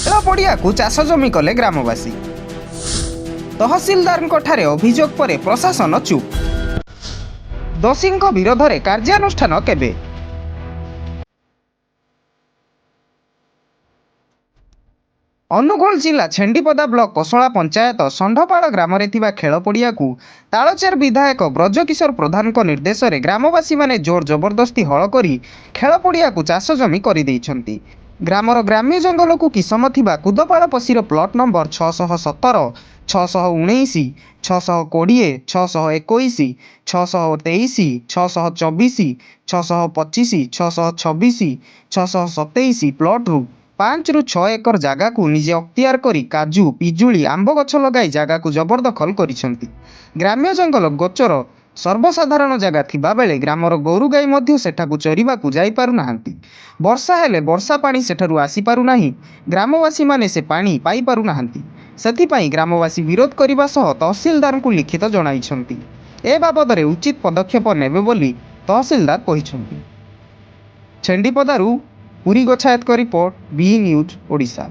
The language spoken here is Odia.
ଖେଳ ପଡ଼ିଆକୁ ଚାଷ ଜମି କଲେ ଗ୍ରାମବାସୀ। ତହସିଲଦାରଙ୍କ ଠାରେ ଅଭିଯୋଗ ପରେ ପ୍ରଶାସନ ଚୁପ୍। ଦୋଷୀଙ୍କ ବିରୋଧରେ କାର୍ଯ୍ୟାନୁଷ୍ଠାନ କେବେ? ଅନୁଗୁଳ ଜିଲ୍ଲା ଛେଣ୍ଡିପଦା ବ୍ଲକ କୋଶଳା ପଞ୍ଚାୟତ ଷଣ୍ଢପାଳ ଗ୍ରାମରେ ଥିବା ଖେଳ ପଡ଼ିଆକୁ ତାଳଚେର ବିଧାୟକ ବ୍ରଜକିଶୋର ପ୍ରଧାନଙ୍କ ନିର୍ଦ୍ଦେଶରେ ଗ୍ରାମବାସୀମାନେ ଜୋର ଜବରଦସ୍ତି ହଳ କରି ଖେଳ ପଡ଼ିଆକୁ ଚାଷ ଜମି କରିଦେଇଛନ୍ତି। ଗ୍ରାମର ଗ୍ରାମ୍ୟ ଜଙ୍ଗଲକୁ କିସମ ଥିବା କୁଦପାଳ ପଶିର ପ୍ଲଟ ନମ୍ବର 617, 619, 620, 621, 623, 624, 625, 626, 627 ପ୍ଲଟରୁ 5ରୁ 6 ଏକର ଜାଗାକୁ ନିଜେ ଅକ୍ତିଆର କରି କାଜୁ, ପିଜୁଳି, ଆମ୍ବ ଗଛ ଲଗାଇ ଜାଗାକୁ ଜବରଦଖଲ କରିଛନ୍ତି। ଗ୍ରାମ୍ୟ ଜଙ୍ଗଲ ଗୋଚର ସର୍ବସାଧାରଣ ଜାଗା ଥିବାବେଳେ ଗ୍ରାମର ଗୋରୁଗାଈ ମଧ୍ୟ ସେଠାକୁ ଚରିବାକୁ ଯାଇପାରୁନାହାନ୍ତି। ବର୍ଷା ହେଲେ ବର୍ଷା ପାଣି ସେଠାରୁ ଆସିପାରୁନାହିଁ। ଗ୍ରାମବାସୀମାନେ ସେ ପାଣି ପାଇପାରୁନାହାନ୍ତି। ସେଥିପାଇଁ ଗ୍ରାମବାସୀ ବିରୋଧ କରିବା ସହ ତହସିଲଦାରଙ୍କୁ ଲିଖିତ ଜଣାଇଛନ୍ତି। ଏ ବାବଦରେ ଉଚିତ ପଦକ୍ଷେପ ନେବେ ବୋଲି ତହସିଲଦାର କହିଛନ୍ତି। ଛେଣ୍ଡିପଦାରୁ ପୁରୀ ଗୋଛାୟତଙ୍କ ରିପୋର୍ଟ, ବି ନ୍ୟୁଜ୍ ଓଡ଼ିଶା।